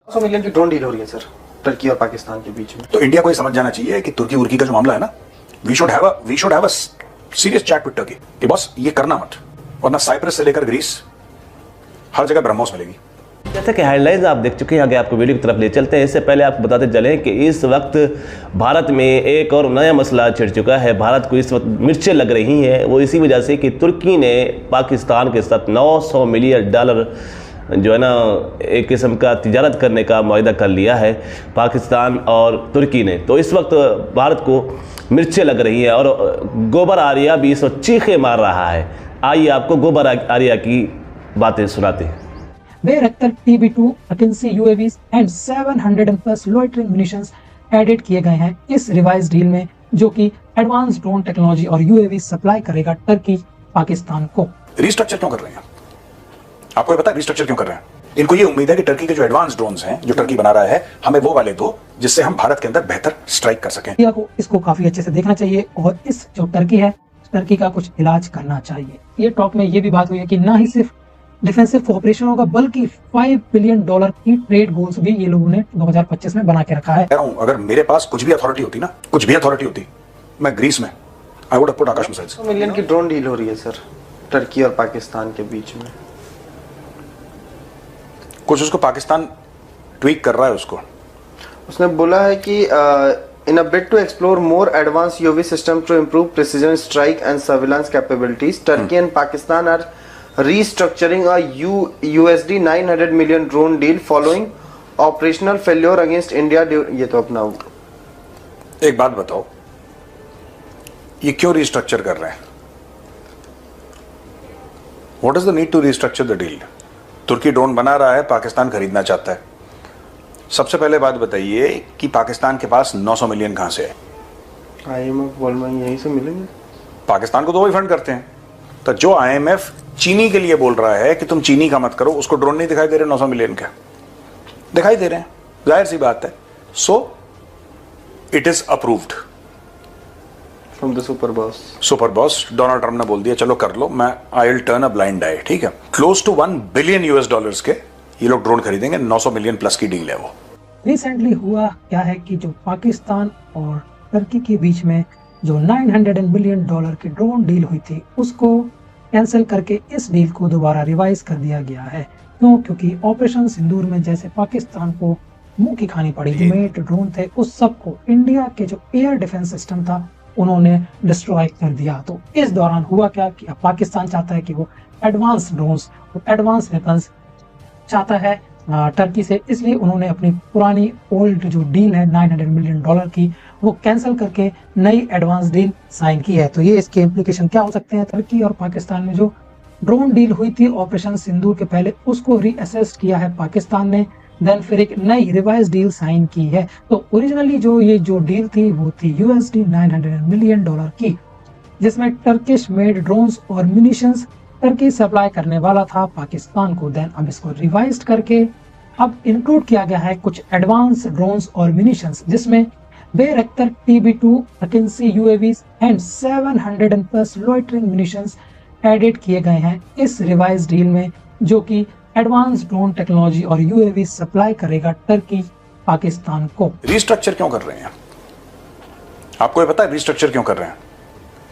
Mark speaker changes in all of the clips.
Speaker 1: 100 million की drone deal हो रही है सर तुर्की और पाकिस्तान के बीच में।
Speaker 2: तो इंडिया को ये समझ जाना चाहिए कि तुर्की उर्की का जो मामला है ना, we should have a serious chat with Turkey कि बॉस ये करना मत, वरना साइप्रस से लेकर ग्रीस हर जगह ब्रह्मोस मिलेगी।
Speaker 3: जैसा कि हेडलाइंस आप देख चुके हैं, आगे आपको वीडियो की तरफ ले चलते हैं। इससे पहले आपको बताते चलें कि इस वक्त भारत में एक और नया मसला छिड़ चुका है। भारत को इस वक्त मिर्चें लग रही हैं, वो इसी वजह से कि तुर्की ने पाकिस्तान के साथ $900 मिलियन जो है ना एक किस्म का तिजारत करने का मुआहदा कर लिया है पाकिस्तान और तुर्की ने। तो इस वक्त भारत को मिर्चें लग रही हैं और गोबर आर्या भी इस वक्त चीखे मार रहा है। आइए आपको गोबर आर्या की बातें सुनाते हैं।
Speaker 4: Bayraktar TB2 Akinci UAVs and 700+ loitering munitions added किए गए हैं इस रिवाइज डील में, जो कि एडवांस ड्रोन टेक्नोलॉजी और यूएवी सप्लाई करेगा टर्की पाकिस्तान को।
Speaker 2: रिस्ट्रक्चर क्यों कर रहे हैं? आपको ये पता है रिस्ट्रक्चर क्यों कर रहे हैं? इनको ये उम्मीद है कि टर्की के जो एडवांस ड्रोन्स हैं जो टर्की बना रहा है, हमें वो वाले दो जिससे हम भारत के अंदर बेहतर स्ट्राइक कर सकें।
Speaker 4: इंडिया को इसको काफी अच्छे से देखना चाहिए और इस जो टर्की है, टर्की का कुछ इलाज करना चाहिए। ये टॉक में ये भी बात हुई है कि ना ही सिर्फ डिफेंसिव कोऑपरेशन होगा बल्कि $5 बिलियन की ट्रेड गोल्स भी ये लोगों ने 2025 में बना के रखा है।
Speaker 2: अगर मेरे पास कुछ भी अथॉरिटी होती ना, कुछ भी अथॉरिटी होती, मैं ग्रीस में I would have put Akash missiles.
Speaker 1: 100 million की ड्रोन डील हो रही है सर टर्की और पाकिस्तान के बीच में।
Speaker 2: कुछ उसको पाकिस्तान ट्वीक कर रहा है, उसने
Speaker 1: बोला है कि in a bid to explore more advanced UAV system to improve precision strike and surveillance capabilities, Turkey and Pakistan are restructuring a $900 million drone deal following operational failure against India. ये तो अपना
Speaker 2: एक बात बताओ, ये क्यों रिस्ट्रक्चर कर रहे हैं? What is the need to restructure the deal? तुर्की ड्रोन बना रहा है, पाकिस्तान खरीदना चाहता है। सबसे पहले बात बताइए कि पाकिस्तान के पास 900 मिलियन कहां से है?
Speaker 1: IMF वर्ल्ड बैंक यहीं से मिलेंगे।
Speaker 2: पाकिस्तान को तो वही फंड करते हैं। तो जो IMF चीनी के लिए बोल रहा है कि तुम चीनी का मत करो, उसको ड्रोन नहीं दिखाई दे रहे 900 मिलियन के? दिखाई दे रहे हैं, जाहिर सी बात है। So it is approved
Speaker 1: from the super boss
Speaker 2: Donald Trump ने बोल दिया चलो कर लो, मैं I will turn a blind eye. ठीक है, क्लोज टू $1 बिलियन के ये लोग ड्रोन खरीदेंगे। 900 मिलियन प्लस की डील है वो।
Speaker 4: रिसेंटली हुआ क्या है कि जो पाकिस्तान और टर्की के बीच में जो $900 मिलियन की ड्रोन डील हुई थी, उसको कैंसिल करके इस डील को दोबारा रिवाइज कर दिया गया है। क्यों? क्योंकि ऑपरेशन सिंदूर में जैसे पाकिस्तान को मुंह की खानी पड़ी, जो मेट ड्रोन थे उस सब को इंडिया के जो एयर डिफेंस सिस्टम था उन्होंने डिस्ट्रॉय कर दिया। तो इस दौरान हुआ क्या कि पाकिस्तान चाहता है कि वो एडवांस ड्रोन्स और एडवांस वेपन्स चाहता है टर्की से, इसलिए उन्होंने अपनी पुरानी ओल्ड जो डील है $900 मिलियन की, वो कैंसिल करके नई एडवांस डील साइन की है। तो ये इसके इम्प्लीकेशन क्या हो सकते हैं? टर्की और पाकिस्तान में जो ड्रोन डील हुई थी ऑपरेशन सिंदूर के पहले, उसको रीअसेस किया है पाकिस्तान ने, देन फिर एक नई रिवाइज डील साइन की है। तो ओरिजिनली जो डील थी वो थी $900 मिलियन की, जिसमें टर्किश मेड ड्रोन्स और म्यूनिशंस टर्की सप्लाई करने वाला था पाकिस्तान को। देन अब इसको रिवाइज करके अब इंक्लूड किया गया है कुछ एडवांस ड्रोन्स और म्यूनिशंस, जिसमें Bayraktar TB2 Akinci UAVs and 700+ loitering munitions added किए गए हैं इस रिवाइज डील में, जो कि एडवांस ड्रोन टेक्नोलॉजी और यूएवी सप्लाई करेगा टर्की पाकिस्तान को।
Speaker 2: रिस्ट्रक्चर क्यों कर रहे हैं? आपको ये पता है रिस्ट्रक्चर क्यों कर रहे हैं?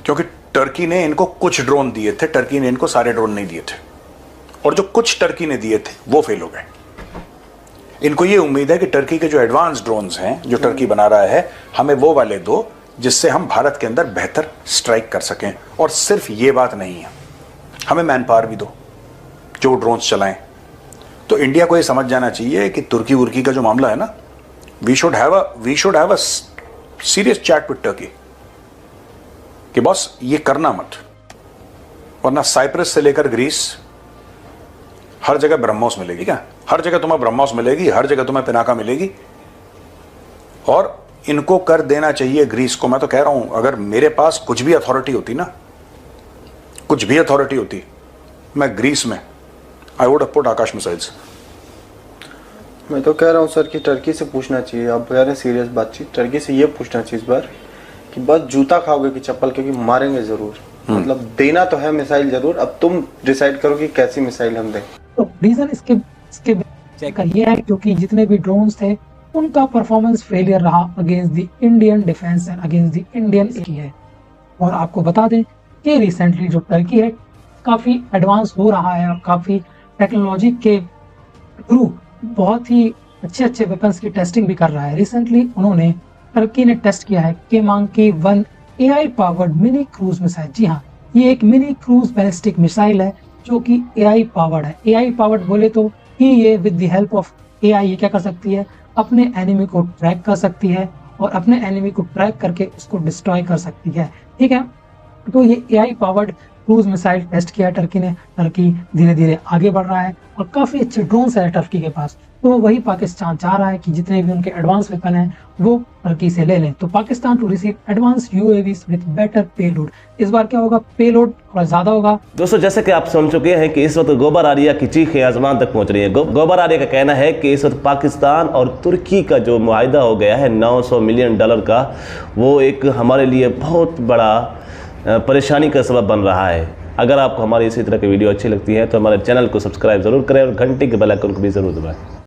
Speaker 2: क्योंकि टर्की ने इनको कुछ ड्रोन दिए थे, टर्की ने इनको सारे ड्रोन नहीं दिए थे, और जो कुछ टर्की ने दिए थे वो फेल हो गए। इनको ये उम्मीद है कि टर्की के जो एडवांस ड्रोन्स हैं जो टर्की बना रहा है, हमें वो वाले दो जिससे हम भारत के अंदर बेहतर स्ट्राइक कर सकें। और सिर्फ ये बात नहीं है, हमें मैन पावर भी दो जो ड्रोन्स चलाएं। तो इंडिया को ये समझ जाना चाहिए कि तुर्की उर्की का जो मामला है ना, we should have a serious chat with Turkey कि बॉस ये करना मत, वरना साइप्रस से लेकर ग्रीस हर जगह ब्रह्मोस मिलेगी। क्या? हर जगह तुम्हें ब्रह्मोस मिलेगी, हर जगह तुम्हें पिनाका मिलेगी। और इनको कर देना चाहिए ग्रीस को। मैं तो कह रहा हूं, अगर मेरे पास कुछ भी अथॉरिटी होती ना, कुछ भी अथॉरिटी होती, मैं ग्रीस में I would have put Akash missiles.
Speaker 1: मैं तो कह रहा हूं सर कि टर्की से पूछना चाहिए, आप कह रहे हैं सीरियस बातचीत, टर्की से ये पूछना चाहिए इस बार कि बस जूता खाओगे कि चप्पल, क्योंकि मारेंगे जरूर। मतलब देना तो है मिसाइल जरूर, अब तुम डिसाइड करो कि कैसी मिसाइल हम दें।
Speaker 4: तो रीजन इसके का ये है क्योंकि जितने भी ड्रोन्स थे उनका परफॉर्मेंस फेलियर रहा against the Indian defence and against the Indian की है। और आपको बता दें कि रिसेंटली जो टर्की है काफ़ी एडवांस हो रहा है और काफ़ी टेक्नोलॉजी के थ्रू बहुत ही अच्छे वेपन्स की टेस्टिंग भी कर रहा है। रिसेंटली उन्होंने टर्की ने टेस्ट किया है Kemanki-1 AI powered mini cruise missile. जी हाँ, ये एक मिनी क्रूज बैलिस्टिक मिसाइल है जो कि AI पावर्ड है। AI पावर्ड बोले तो ही ये with the help of AI ये क्या कर सकती है, अपने एनिमी को ट्रैक कर सकती है और अपने एनिमी को ट्रैक करके उसको डिस्ट्रॉय कर सकती है। ठीक है, तो ये AI powered cruise missile test किया टर्की ने। टर्की धीरे धीरे आगे बढ़ रहा है और काफ़ी अच्छे ड्रोन्स है टर्की के पास। तो वही पाकिस्तान चाह रहा है कि जितने भी उनके एडवांस वेपन हैं वो टर्की से ले लें। तो Pakistan to receive advance UAVs with better payload. इस बार क्या होगा, पेलोड थोड़ा ज़्यादा होगा।
Speaker 3: दोस्तों, जैसे कि आप सुन चुके हैं कि इस वक्त गोबर आरिया की चीखें आसमान तक पहुंच रही है। गोबर आरिया का कहना है कि इस वक्त पाकिस्तान और तुर्की का जो मुआहिदा हो गया है $900 मिलियन का, वो एक हमारे लिए बहुत बड़ा परेशानी का सबब बन रहा है। अगर आपको हमारी इसी तरह की वीडियो अच्छी लगती है तो हमारे चैनल को सब्सक्राइब ज़रूर करें और घंटी के बेल आइकन को भी ज़रूर दबाएं।